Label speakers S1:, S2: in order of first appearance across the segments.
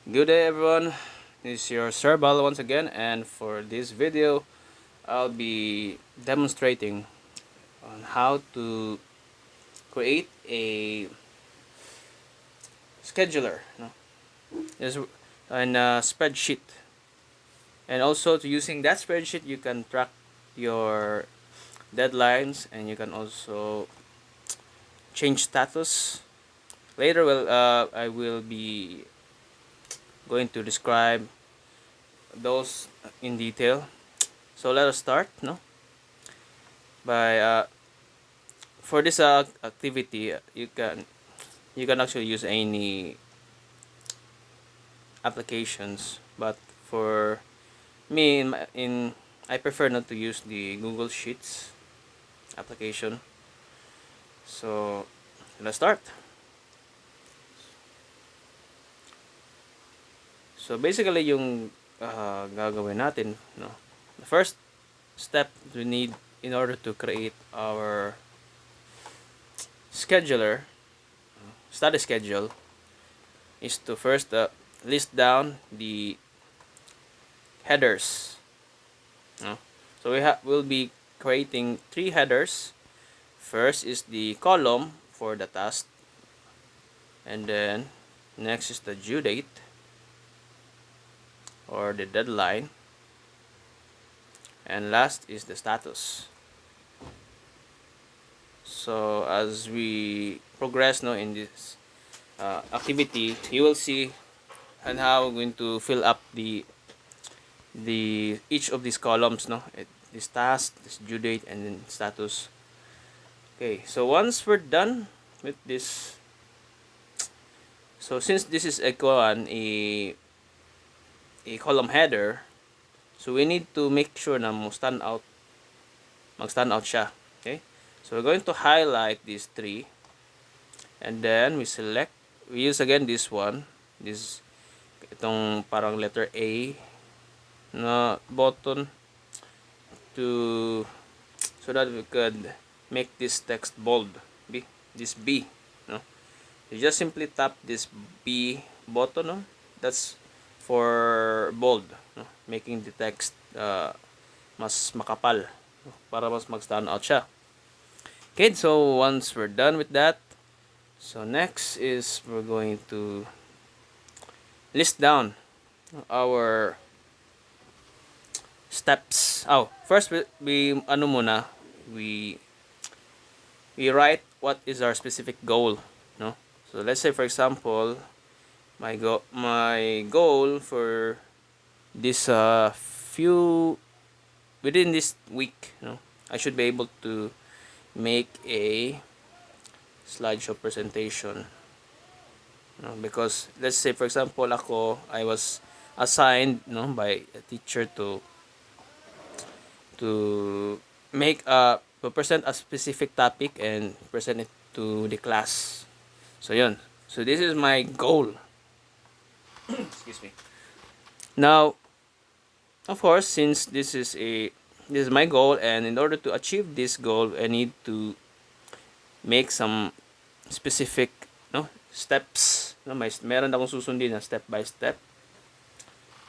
S1: Good day everyone, this is your Sir Bal once again, and for this video I'll be demonstrating on how to create a scheduler, There's in a spreadsheet, and also to using that spreadsheet you can track your deadlines, and you can also change status. Later I will be going to describe those in detail. So let us start by for this activity. You can actually use any applications, but for me, I prefer not to use the Google Sheets application. So let's start. So basically yung gagawin natin, the first step we need in order to create our scheduler, study schedule, is to first list down the headers. So we'll be creating three headers. First is the column for the task, and then next is the due date or the deadline, and last is the status. So as we progress now in this activity, you will see and how we're going to fill up the each of these columns, this task, this due date, and then status. Okay, so once we're done with this, so since this is a column header, so we need to make sure na mag-stand out siya. Okay, so we're going to highlight these three, and then we use again this one, itong parang letter A na button, to so that we could make this text bold. This B, you just simply tap this B button, that's for bold, making the text mas makapal, para mas mag-stand out siya. Okay, so once we're done with that, so next is we're going to list down our steps. First we write what is our specific goal, so let's say, for example, my goal for this few within this week, I should be able to make a slideshow presentation, because let's say, for example, I was assigned, by a teacher to make to present a specific topic and present it to the class. So yun, so this is my goal. Excuse me. Now, of course, since this is my goal, and in order to achieve this goal, I need to make some specific steps. Meron akong susundin na step by step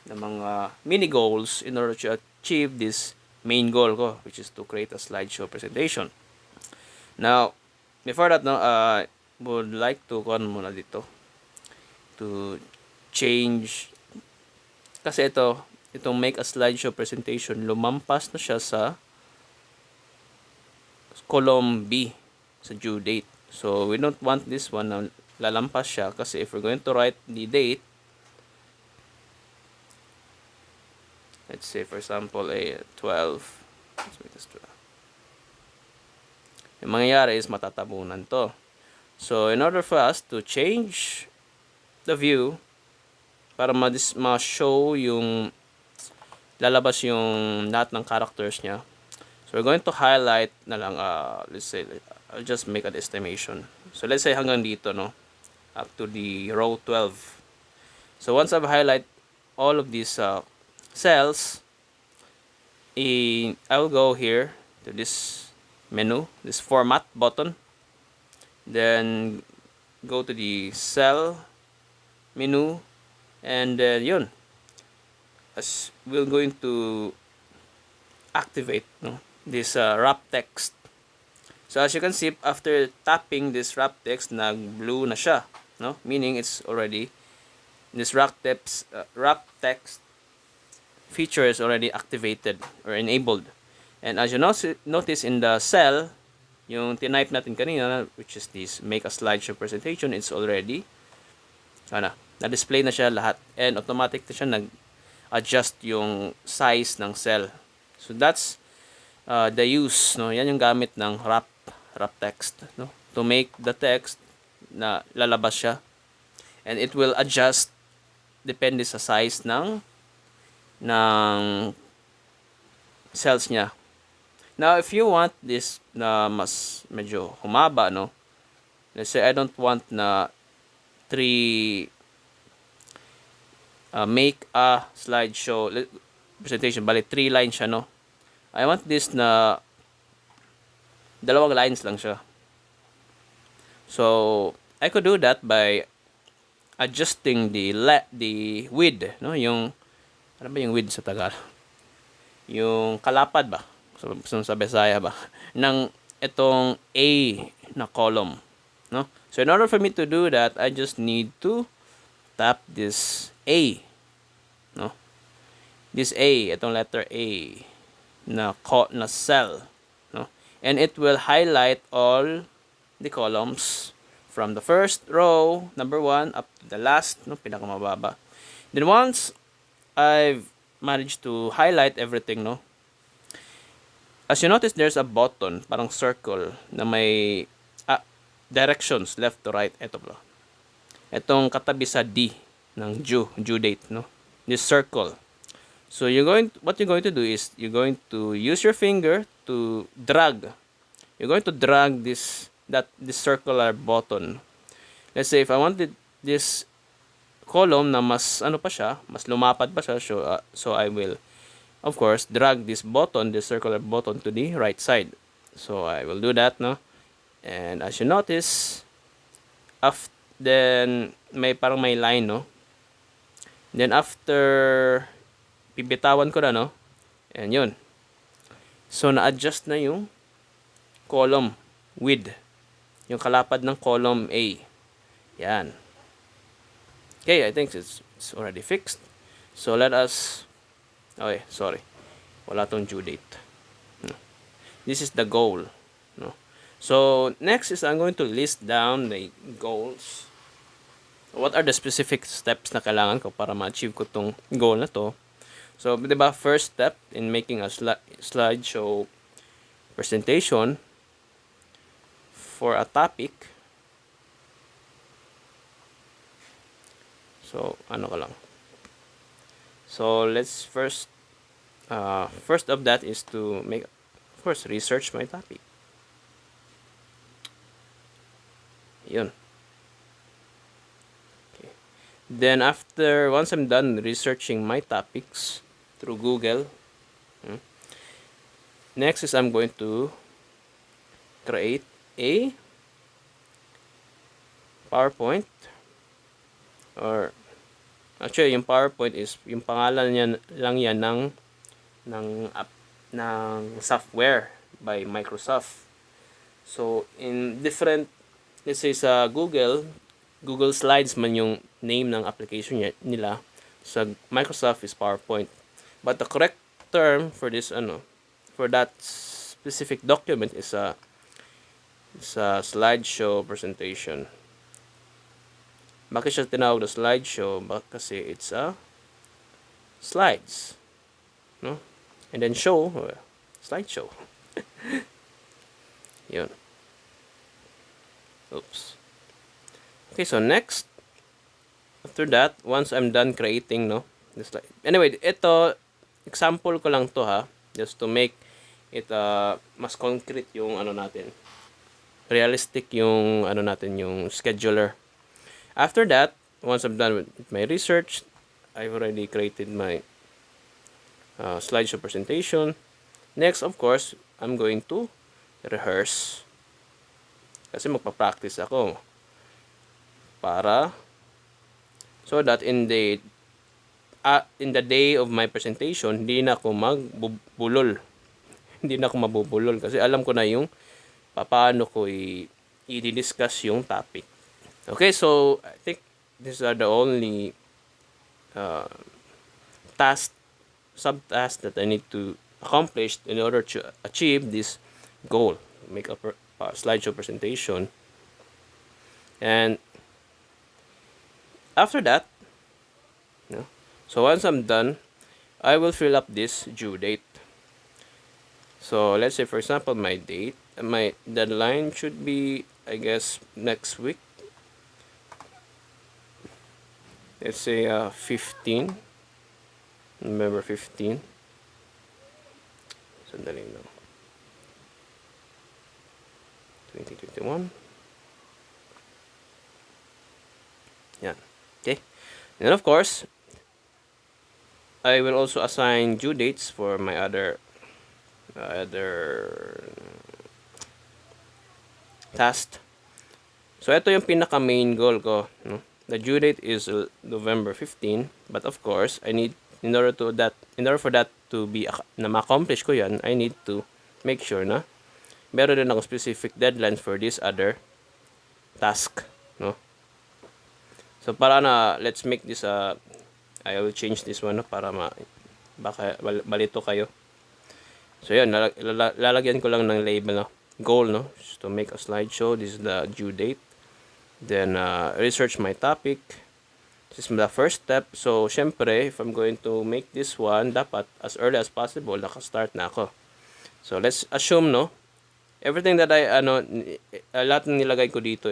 S1: na mga mini goals in order to achieve this main goal ko, which is to create a slideshow presentation. Now, before that, I would like to muna dito to change, kasi itong make a slideshow presentation, lumampas na siya sa column B, sa due date. So we don't want this one na lalampas siya, kasi if we're going to write the date, let's say, for example, 12. Let's make this 12. Yung mangyayari is matatabunan to. So in order for us to change the view, para ma-show yung lalabas yung lahat ng characters niya, so we're going to highlight na lang, let's say, I'll just make an estimation. So let's say hanggang dito, up to the row 12. So once I've highlight all of these cells, I will go here to this menu, this format button, then go to the cell menu, And yun, as we're going to activate, no, this wrap text. So as you can see, after tapping this wrap text, nag-blue na siya, no? Meaning it's already, this wrap text feature is already activated or enabled. And as you notice in the cell, yung tinype natin kanina, which is this make a slideshow presentation, it's already na-display na siya lahat. And automatic na siya nag-adjust yung size ng cell. So that's the use, no? Yan yung gamit ng wrap text, no? To make the text na lalabas siya. And it will adjust depende sa size ng cells niya. Now, if you want this na mas medyo humaba, no? Let's say I don't want na 3 make a slideshow presentation, bali 3 lines siya, no? I want this na 2 lines lang siya. So, I could do that by adjusting the width, no? Yung ano ba yung width sa Tagalog? Yung kalapad ba? Sa Bisaya ba? Ng itong A na column, no? So, in order for me to do that, I just need to tap this A, no? This A, itong letter A na cell, no? And it will highlight all the columns from the first row, number 1, up to the last, no, pinakamababa. Then once I've managed to highlight everything, no, as you notice, there's a button, parang circle, na may directions, left to right. Ito bro. Itong katabi sa D ng due date, no? This circle. So what you're going to do is you're going to use your finger to drag. You're going to drag this circular button. Let's say if I wanted this column na mas mas lumapad pa siya, so I will of course drag this circular button to the right side. So I will do that, no? And as you notice, then may parang may line, no? Then after pibitawan ko na, no? And yun. So na-adjust na yung column width. Yung kalapad ng column A. Yan. Okay, I think it's already fixed. So let us okay, sorry. Wala tong due date. No. This is the goal, no? So next is I'm going to list down the goals. What are the specific steps na kailangan ko para ma-achieve ko tong goal na to? So, di ba, first step in making a slideshow presentation for a topic. So, ano ka lang. So, let's first of that is to make, of course, research my topic. Yun. Okay. Then once I'm done researching my topics through Google, next is I'm going to create a PowerPoint, or actually yung PowerPoint is yung pangalan niya lang yan ng software by Microsoft. So in different, let's say sa Google Slides man yung name ng application nila, sa Microsoft is PowerPoint. But the correct term for this for that specific document is a slideshow presentation. Bakit siya tinawag na slideshow? Kasi it's a slides, no? And then show, slideshow. Yun. Oops. Okay, so next, after that, once I'm done creating, no, the slide. Anyway, ito, example ko lang to ha, just to make it mas concrete yung natin. Realistic yung natin, yung scheduler. After that, once I'm done with my research, I've already created my slideshow presentation. Next, of course, I'm going to rehearse. Kasi magpa-practice ako. So that in the in the day of my presentation, hindi na ako magbubulol. Hindi na ako mabubulol kasi alam ko na yung paano ko i-discuss yung topic. Okay, so I think these are the only task, subtasks that I need to accomplish in order to achieve this goal. Make a slideshow presentation. And after that, so once I'm done, I will fill up this due date. So let's say, for example, my deadline should be, I guess, next week. Let's say 15, November 15. Sandali lang. 2021. Yeah. Okay. And of course, I will also assign due dates for my other task. So ito yung pinaka main goal ko, no? The due date is November 15, but of course, I need in order for that to be na ma-accomplish ko 'yan, I need to make sure na meron din akong specific deadlines for this other task, no? So para na let's make this I will change this one, no, para baka balito kayo. So yun, lalagyan ko lang ng label, no, goal, no, just to make a slideshow. This is the due date. Then research my topic. This is the first step. So syempre, if I'm going to make this one, dapat as early as possible naka-start na ako. So let's assume, no, everything that lahat ng nilagay ko dito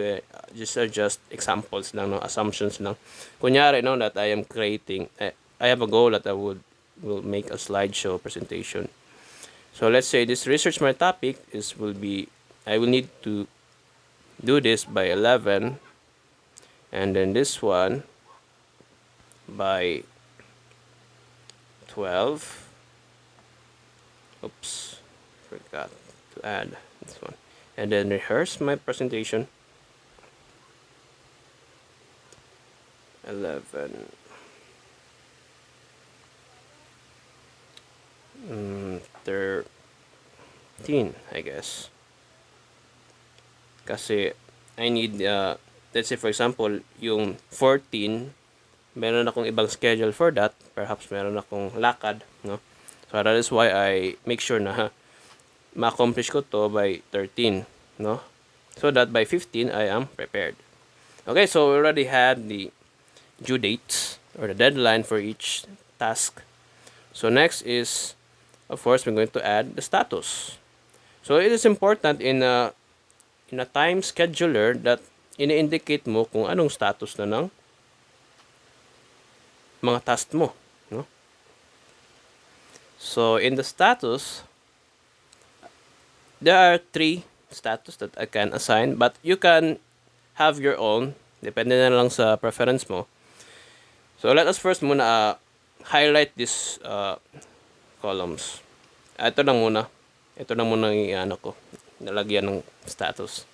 S1: just examples lang, no, assumptions lang. Kunyari, no, that I am creating, I have a goal that I will make a slideshow presentation. So let's say this research my topic I will need to do this by 11, and then this one by 12. Oops, forgot to add this one. And then rehearse my presentation 11. 13, I guess. Kasi I need let's say, for example, yung 14, meron akong ibang schedule for that. Perhaps meron akong lakad, no? So that is why I make sure na ma-accomplish ko to by 13, no? So that by 15 I am prepared. Okay, so we already had the due dates or the deadline for each task. So next is, of course, we're going to add the status. So it is important in a time scheduler that ini-indicate mo kung anong status na ng mga task mo, no? So in the status, there are 3 status that I can assign, but you can have your own, depende na lang sa preference mo. So let us first muna highlight these columns. Ito lang muna yung nalagyan ng status.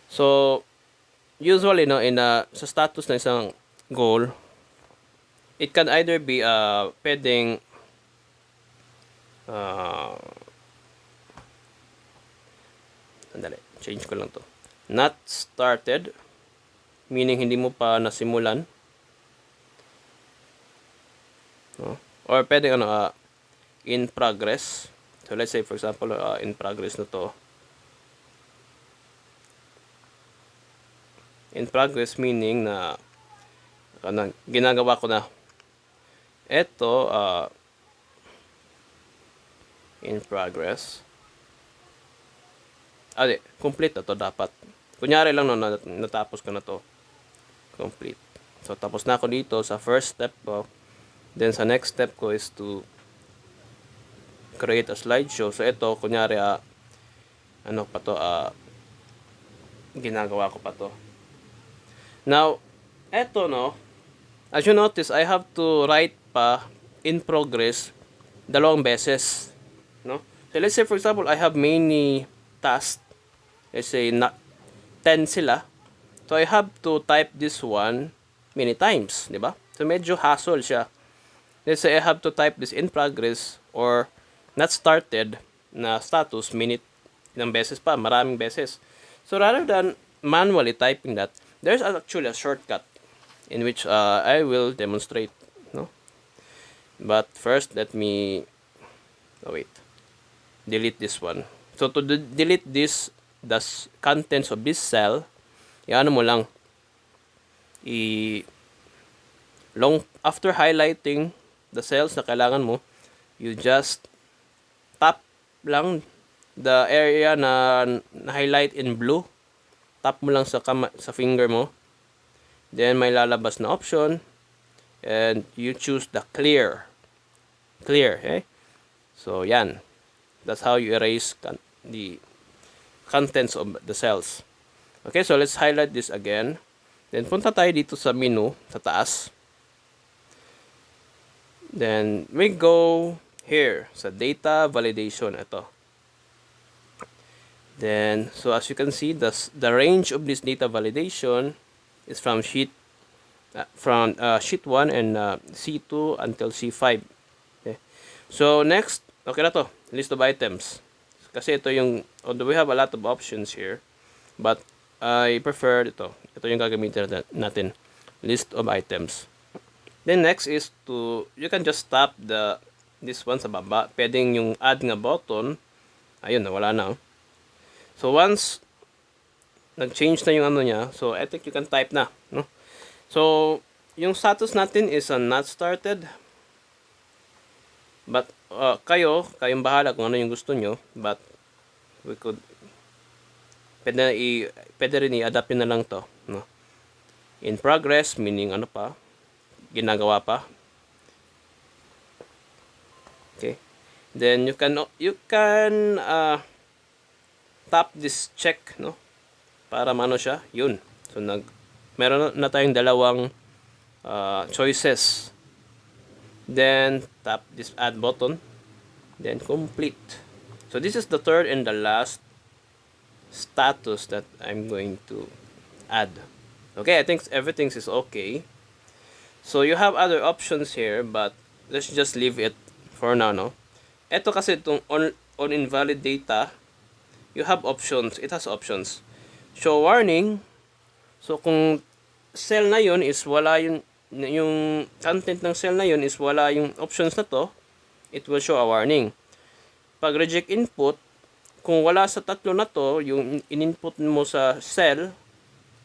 S1: So usually, no, sa status ng isang goal, it can either be pwedeng change ko lang to. Not started, meaning hindi mo pa nasimulan, no? Or pwedeng in progress. So let's say, for example, in progress na to. In progress meaning na ginagawa ko na. Ito in progress. Complete na to dapat. Kunyari lang, no, natapos ko na to. Complete. So tapos na ako dito sa first step ko. Then sa next step ko is to create a slideshow. So ito, kunyari ginagawa ko pa to. Now, eto, no, as you notice, I have to write pa in progress 2 beses, no? So let's say, for example, I have many tasks. Let's say 10 sila. So I have to type this one many times, di ba? So medyo hassle siya. let's say I have to type this in progress or not started na status minute ng beses pa, maraming beses. So rather than manually typing that, there's actually a shortcut in which I will demonstrate, no? But first, let me wait. Delete this one. So to delete this, the contents of this cell, iano mo lang after highlighting the cells na kailangan mo, you just tap lang the area na highlight in blue. Tap mo lang sa finger mo. Then may lalabas na option and you choose the clear. Clear, okay? So yan. That's how you erase the contents of the cells. Okay, so let's highlight this again. Then punta tayo dito sa menu sa taas. Then we go here sa data validation, ito. Then so as you can see, the range of this data validation is from sheet 1 and C2 until C5. Okay. So next, okay na to, list of items. Kasi ito yung, although we have a lot of options here, but I prefer ito. Ito yung gagamitin natin, list of items. Then next is you can just tap this one sa baba. Pwedeng yung add nga button, ayun, nawala na. So once nag-change na yung ano niya, so I think you can type na, no? So yung status natin is not started. But kayong bahala kung ano yung gusto nyo. But we could pwede rin i-adapt na lang to, no? In progress meaning ano pa, ginagawa pa. Okay. Then you can tap this check, no? Para mano siya, yun. So meron na tayong dalawang choices. Then tap this add button, then complete. So this is the third and the last status that I'm going to add. Okay, I think everything is okay. So you have other options here, but let's just leave it for now, no? Ito kasi itong on invalid data, you have options. It has options. Show warning. So kung cell na yun is wala yung content ng cell na yun is wala yung options na to, it will show a warning. Pag reject input, kung wala sa tatlo na to, yung in-input mo sa cell,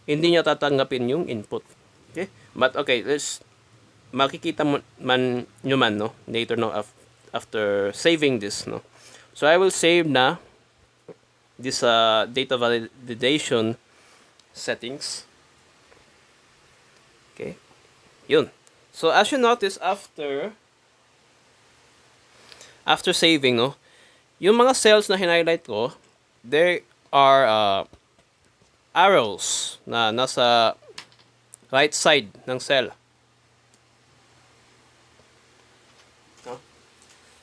S1: hindi niya tatanggapin yung input. Okay? But okay, makikita mo man, no? Later, no? After saving this, no? So I will save na this data validation settings. Okay. Yun. So as you notice, after saving, no, yung mga cells na highlight ko, there are arrows na nasa right side ng cell.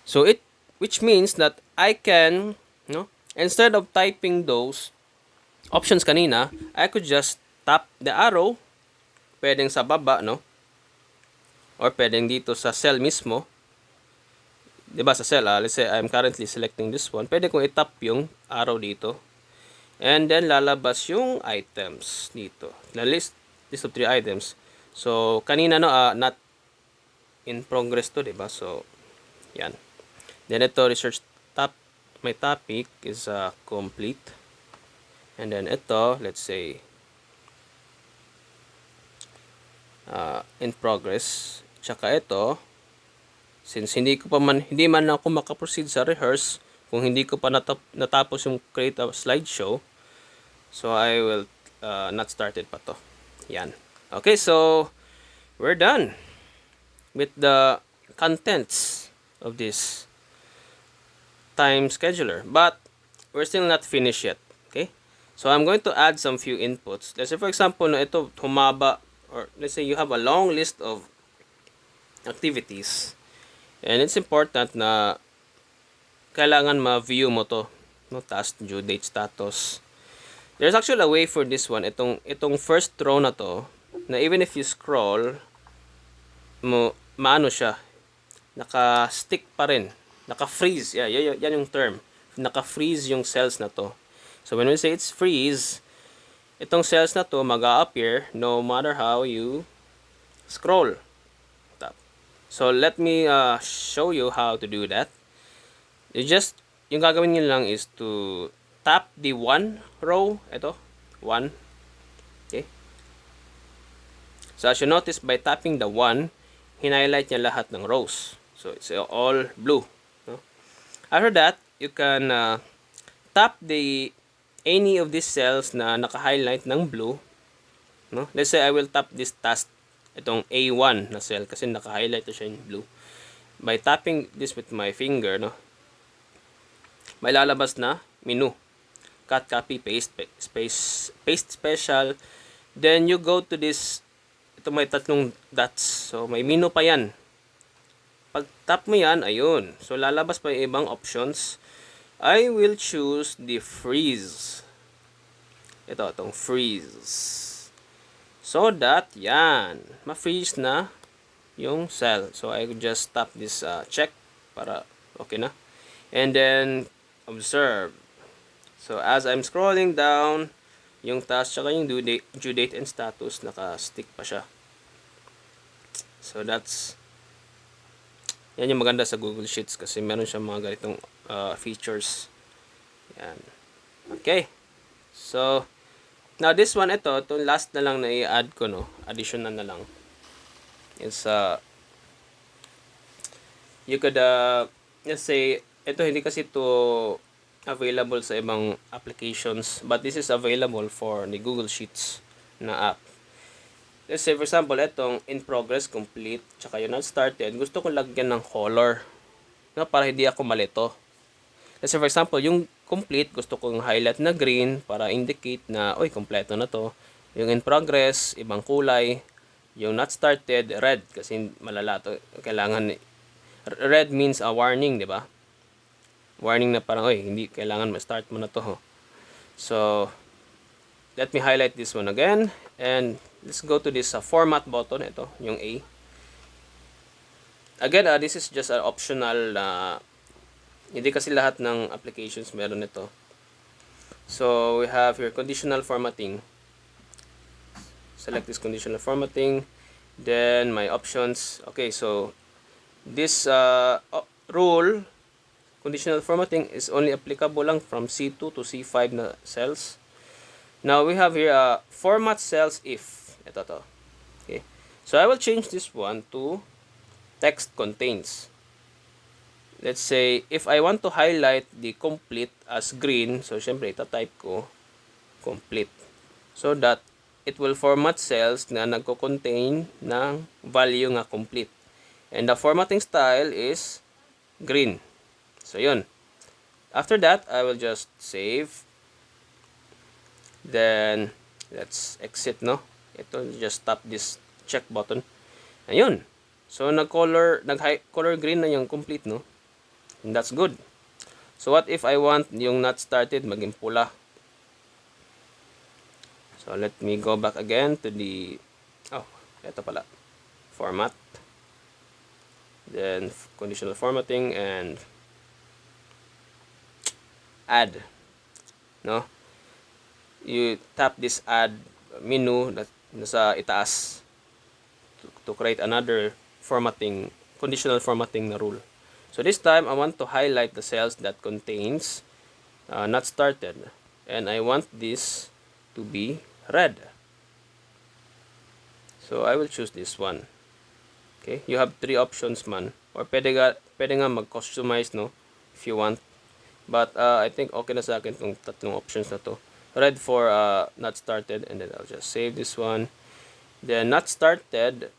S1: So which means that I can, no, instead of typing those options kanina, I could just tap the arrow, pwedeng sa baba, no, or pwedeng dito sa cell mismo. Diba sa cell, let's say I'm currently selecting this one, pwede kong i-tap yung arrow dito, and then lalabas yung items dito, na list of 3 items. So kanina, no, not in progress to, diba? So yan. Then ito, research my topic is complete. And then ito, let's say in progress. Tsaka ito, since hindi man ako makaproceed sa rehearse, kung hindi ko pa natapos yung create a slideshow, so I will not started pa to. Yan. Okay, so we're done with the contents of this time scheduler, but we're still not finished yet. Okay, so I'm going to add some few inputs. Let's say for example, na ito humaba, or let's say you have a long list of activities, and it's important na kailangan ma-view mo to, no, task, due date, status. There's actually a way for this one. Itong first row na to, na even if you scroll mo, maano siya, naka-stick pa rin. Naka-freeze. Yeah, yan yung term. Naka-freeze yung cells na to. So when we say it's freeze, itong cells na to mag-a-appear no matter how you scroll. Tap. So let me show you how to do that. Yung gagawin nyo lang is to tap the one row. Ito, one. Okay. So as you notice, by tapping the one, hinighlight niya lahat ng rows. So it's all blue. No? After that, you can tap any of these cells na naka-highlight ng blue. No? Let's say I will tap this task, itong A1 na cell kasi naka-highlight to siya in blue. By tapping this with my finger, no, may lalabas na menu. Cut, copy, paste, paste special. Then you go to this, ito may tatlong dots. So may menu pa yan. Pag tap mo yan, ayun. So lalabas pa yung ibang options. I will choose the freeze. Itong freeze. So that, yan, ma-freeze na yung cell. So I will just tap this check para okay na. And then observe. So as I'm scrolling down, yung task tsaka yung due date and status naka-stick pa siya. So yan yung maganda sa Google Sheets kasi meron siyang mga ganitong features. Yan. Okay. So now this one, itong last na lang na i-add ko, no, additional na lang. Is you could let's say ito hindi kasi to available sa ibang applications, but this is available for the Google Sheets na app. Let's say for example, itong in progress, complete, tsaka yung not started, gusto ko lagyan ng color, no, para hindi ako malito. Let's say for example, yung complete, gusto kong highlight na green para indicate na, oy, kompleto na to. Yung in progress, ibang kulay. Yung not started, red, kasi malala to. Kailangan, red means a warning, di ba? Warning na parang, oy, hindi kailangan ma-start mo na to. Ho. So, let me highlight this one again. And let's go to this format button. Ito, yung A. Again, this is just an optional hindi kasi lahat ng applications meron ito. So, we have here conditional formatting. Select this conditional formatting. Then, my options. Okay, so, this rule, conditional formatting, is only applicable lang from C2 to C5 na cells. Now, we have here format cells if. Ito to. Okay. So, I will change this one to text contains. Let's say, if I want to highlight the complete as green, so syempre ita-type ko complete. So that it will format cells na nagko-contain ng value nga complete. And the formatting style is green. So yun. After that, I will just save. Then, let's exit, no? Ito, just tap this check button. Ayun. So, color green na yung complete, no? And that's good. So what if I want yung not started maging pula? So let me go back again to the ito pala. Format. Then conditional formatting and add. No? You tap this add menu that nasa itaas to create another formatting, conditional formatting na rule. So this time, I want to highlight the cells that contains not started. And I want this to be red. So I will choose this one. Okay, you have 3 options man. Or pwede nga mag-customize, no, if you want. But I think okay na sa akin itong tatlong options na to. Red for not started, and then I'll just save this one. Then not started,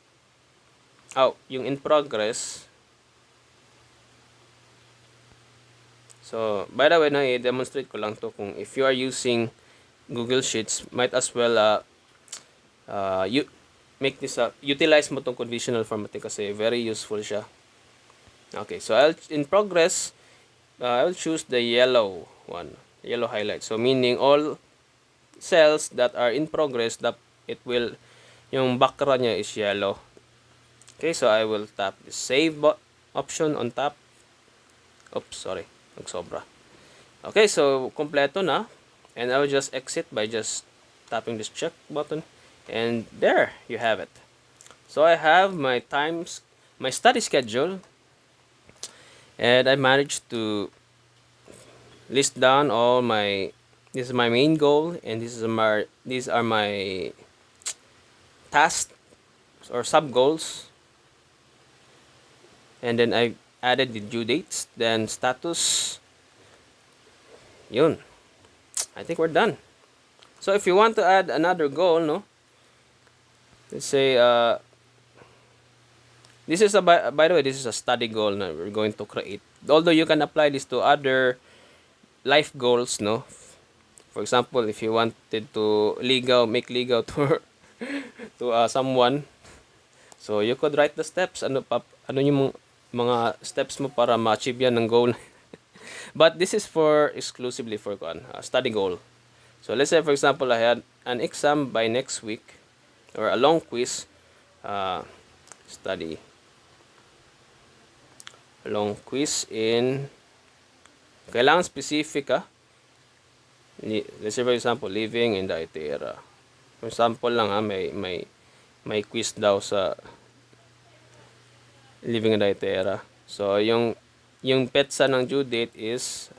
S1: yung in progress. So, by the way, i-demonstrate ko lang to kung if you are using Google Sheets, might as well you make this utilize mo tong conditional formatting kasi very useful siya. Okay, so in progress, I will choose the yellow one, yellow highlight. So, meaning all cells that are in progress, that yung background niya is yellow. Okay, so I will tap the save option on top. Oops, sorry. Nagsobra. Okay, so kompleto na. And I will just exit by just tapping this check button. And there you have it. So I have my times, my study schedule. And I managed to list down all my, this is my main goal. And these are my tasks or sub goals. And then I added the due dates, then status. Yun. I think we're done. So if you want to add another goal, no? Let's say this is a by the way, this is a study goal na we're going to create. Although you can apply this to other life goals, no? For example, if you wanted to make legal to someone, so you could write the steps. Ano yung mga steps mo para ma-achieve yan ng goal. But this is for exclusively for study goal. So let's say for example I had an exam by next week or a long quiz, study long quiz in, kailangan specific let's say for example living in Daitera. For example lang may quiz daw sa living in Daitera. So yung petsa ng due date is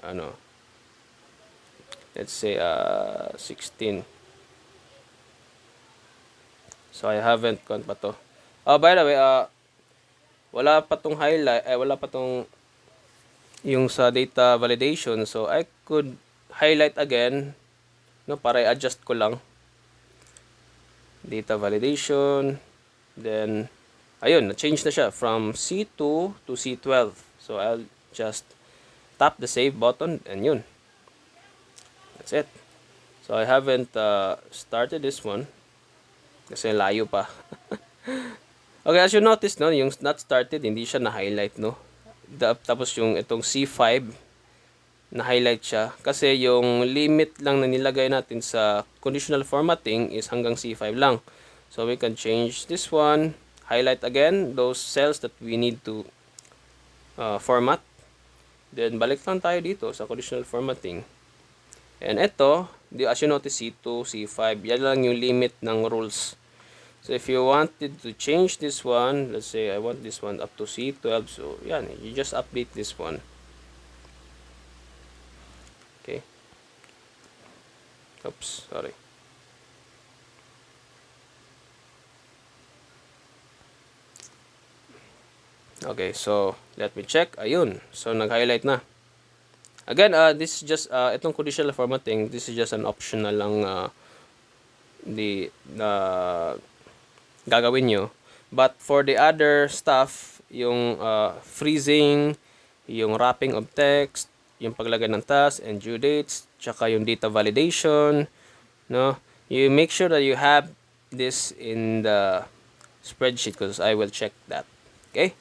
S1: let's say 16. So I haven't gone pa to. By the way, wala pa tong highlight, wala pa tong yung sa data validation. So I could highlight again, no, para i-adjust ko lang. Data validation, then ayun, na-change na siya from C2 to C12. So I'll just tap the save button and yun. That's it. So I haven't started this one kasi layo pa. Okay, as you notice, no, yung not started, hindi siya na-highlight, no? Tapos yung itong C5, na-highlight siya. Kasi yung limit lang na nilagay natin sa conditional formatting is hanggang C5 lang. So we can change this one, highlight again those cells that we need to format. Then balik lang tayo dito sa conditional formatting. And ito, as you notice, C2, C5, yan lang yung limit ng rules. So if you wanted to change this one, let's say I want this one up to C12, so yan, you just update this one. Okay. Oops, sorry. Okay, so let me check. Ayun, so nag-highlight na. Again, this is just itong conditional formatting, this is just an optional lang gagawin nyo. But for the other stuff, yung freezing, yung wrapping of text, yung paglagay ng task and due dates, tsaka yung data validation, no? You make sure that you have this in the spreadsheet because I will check that. Okay?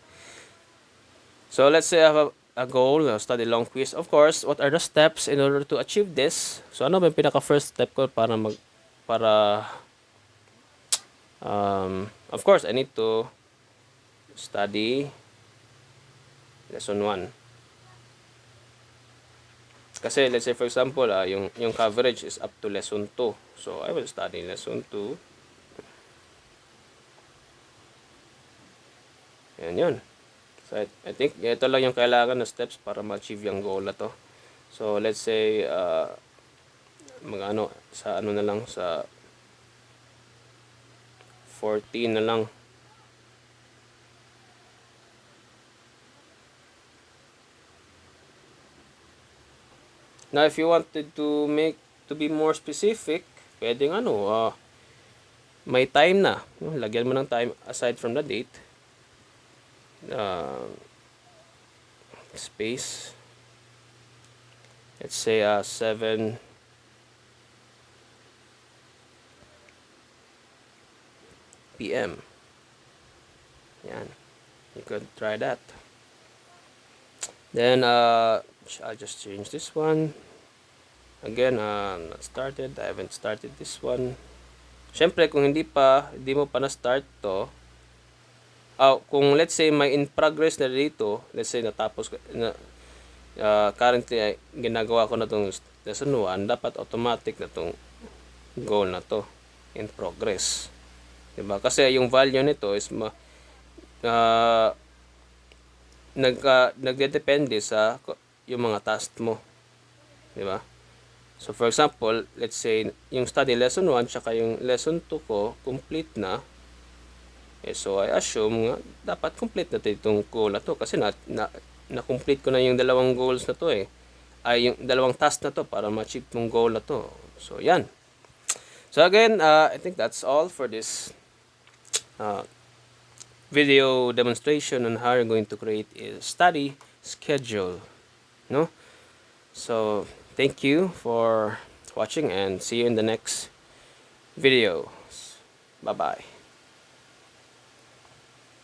S1: So let's say I have a goal, study long quiz. Of course, what are the steps in order to achieve this? So ano ba yung pinaka first step ko of course, I need to study lesson 1. Kasi let's say for example, yung coverage is up to lesson 2. So I will study lesson 2. Yan yun. So I think ito lang yung kailangan na steps para ma-achieve yung goal na to. So let's say sa ano na lang, sa 14 na lang. Now if you wanted to be more specific, pwedeng may time na. Lagyan mo ng time aside from the date. Space. Let's say 7 p.m. Yan. You could try that. Then I'll just change this one. Again, not started. I haven't started this one. Syempre, kung hindi mo pa na-start to, kung let's say may in progress na dito, let's say natapos na, currently ay ginagawa ko na itong lesson 1, dapat automatic na itong goal na to in progress, diba? Kasi yung value nito is nagdedepende sa yung mga task mo, diba? So for example, let's say yung study lesson 1 tsaka yung lesson 2 ko complete na, so I assume nga dapat complete na itong goal na to kasi na-complete ko na yung dalawang goals na to ay yung dalawang task na to para ma-achieve tong goal na to. So yan. So again, I think that's all for this video demonstration on how you're going to create a study schedule, no? So thank you for watching and see you in the next video. Bye bye.